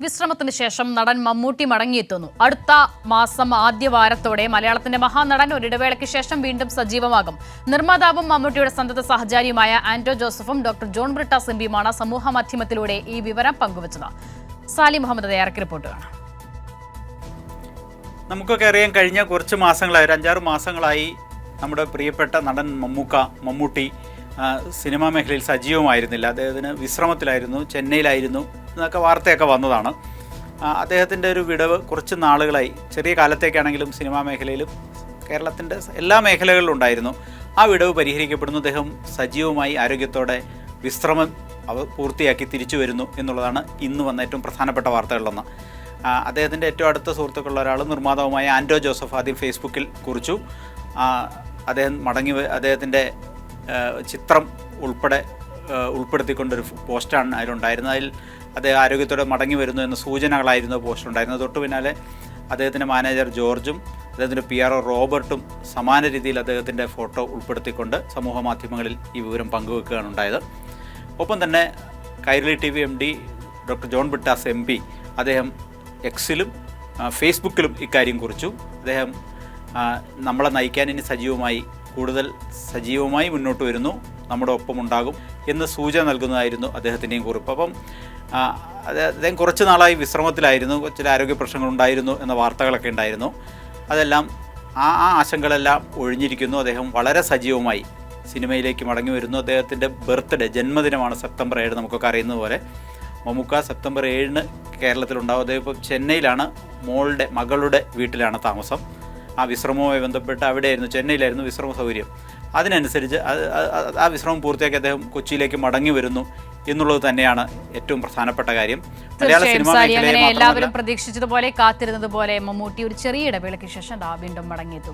വിശ്രമത്തിന് ശേഷം നടൻ മമ്മൂട്ടി മടങ്ങിയെത്തുന്നു. അടുത്ത മാസം ആദ്യ വാരത്തോടെ മലയാളത്തിന്റെ മഹാനടൻ ഒരിടവേളയ്ക്ക് ശേഷം വീണ്ടും സജീവമാകും. നിർമ്മാതാവും മമ്മൂട്ടിയുടെ സന്തത സഹചാരിയുമായ ആന്റോ ജോസഫും ഡോക്ടർ ജോൺ ബ്രിട്ടാസ് എംപിയുമാണ് സമൂഹ മാധ്യമത്തിലൂടെ ഈ വിവരം പങ്കുവച്ചത്. സാലി മുഹമ്മദ് തയ്യാറാക്കിയ റിപ്പോർട്ടാണ്. നമുക്കൊക്കെ അറിയാൻ കഴിഞ്ഞ കുറച്ച് മാസങ്ങളായി, 5-6 മാസങ്ങളായി നമ്മുടെ പ്രിയപ്പെട്ട നടൻ മമ്മൂട്ടി സിനിമാ മേഖലയിൽ സജീവമായിരുന്നില്ല. അദ്ദേഹത്തിന് വിശ്രമത്തിലായിരുന്നു, ചെന്നൈയിലായിരുന്നു എന്നൊക്കെ വാർത്തയൊക്കെ വന്നതാണ്. അദ്ദേഹത്തിൻ്റെ ഒരു വിടവ് കുറച്ച് നാളുകളായി, ചെറിയ കാലത്തേക്കാണെങ്കിലും സിനിമാ മേഖലയിലും കേരളത്തിൻ്റെ എല്ലാ മേഖലകളിലും ഉണ്ടായിരുന്നു. ആ വിടവ് പരിഹരിക്കപ്പെടുന്നു. അദ്ദേഹം സജീവമായി ആരോഗ്യത്തോടെ വിശ്രമം പൂർത്തിയാക്കി തിരിച്ചു വരുന്നു എന്നുള്ളതാണ് ഇന്ന് വന്ന ഏറ്റവും പ്രധാനപ്പെട്ട വാർത്തകളിലൊന്ന്. അദ്ദേഹത്തിൻ്റെ ഏറ്റവും അടുത്ത സുഹൃത്തുക്കളുള്ള ഒരാൾ നിർമ്മാതാവുമായ ആന്റോ ജോസഫ് ആദ്യം ഫേസ്ബുക്കിൽ കുറിച്ചു. അദ്ദേഹം അദ്ദേഹത്തിൻ്റെ ചിത്രം ഉൾപ്പെടുത്തിക്കൊണ്ടൊരു പോസ്റ്റാണ് അതിലുണ്ടായിരുന്നത്. അതിൽ അദ്ദേഹം ആരോഗ്യത്തോടെ മടങ്ങി വരുന്നു എന്ന സൂചനകളായിരുന്നു പോസ്റ്റ് ഉണ്ടായിരുന്നത്. തൊട്ടു പിന്നാലെ അദ്ദേഹത്തിൻ്റെ മാനേജർ ജോർജും അദ്ദേഹത്തിൻ്റെ PRO റോബർട്ടും സമാന രീതിയിൽ അദ്ദേഹത്തിൻ്റെ ഫോട്ടോ ഉൾപ്പെടുത്തിക്കൊണ്ട് സമൂഹ മാധ്യമങ്ങളിൽ ഈ വിവരം പങ്കുവെക്കുകയാണ് ഉണ്ടായത്. ഒപ്പം തന്നെ Kairali TV MD doctor John Brittas MP അദ്ദേഹം എക്സിലും ഫേസ്ബുക്കിലും ഇക്കാര്യം കുറിച്ചു. അദ്ദേഹം നമ്മളെ നയിക്കാൻ ഇനി കൂടുതൽ സജീവമായി മുന്നോട്ട് വരുന്നു, നമ്മുടെ ഒപ്പം ഉണ്ടാകും എന്ന് സൂചന നൽകുന്നതായിരുന്നു അദ്ദേഹത്തിൻ്റെയും കുറിപ്പ്. അപ്പം അദ്ദേഹം കുറച്ച് നാളായി വിശ്രമത്തിലായിരുന്നു, ചില ആരോഗ്യ പ്രശ്നങ്ങളുണ്ടായിരുന്നു എന്ന വാർത്തകളൊക്കെ ഉണ്ടായിരുന്നു. അതെല്ലാം ആ ആശങ്കകളെല്ലാം ഒഴിഞ്ഞിരിക്കുന്നു. അദ്ദേഹം വളരെ സജീവമായി സിനിമയിലേക്ക് മടങ്ങി വരുന്നു. അദ്ദേഹത്തിൻ്റെ ജന്മദിനമാണ് സെപ്റ്റംബർ 7. നമുക്കൊക്കെ അറിയുന്നത് പോലെ മമ്മൂക്ക സെപ്റ്റംബർ 7 കേരളത്തിലുണ്ടാവും. അദ്ദേഹം ഇപ്പോൾ ചെന്നൈയിലാണ്, മകളുടെ വീട്ടിലാണ് താമസം. ആ വിശ്രമവുമായി ബന്ധപ്പെട്ട് അവിടെയായിരുന്നു, ചെന്നൈയിലായിരുന്നു വിശ്രമ സൗകര്യം. അതിനനുസരിച്ച് ആ വിശ്രമം പൂർത്തിയാക്കി അദ്ദേഹം കൊച്ചിയിലേക്ക് മടങ്ങി വരുന്നു എന്നുള്ളത് തന്നെയാണ് ഏറ്റവും പ്രധാനപ്പെട്ട കാര്യം. മലയാള സിനിമാ മേഖലയെ എല്ലാവരും പ്രതീക്ഷിച്ചതുപോലെ, കാത്തിരുന്നതുപോലെ മമ്മൂട്ടി ഒരു ചെറിയ ഇടവേളയ്ക്ക് ശേഷം വീണ്ടും മടങ്ങിയെത്തും.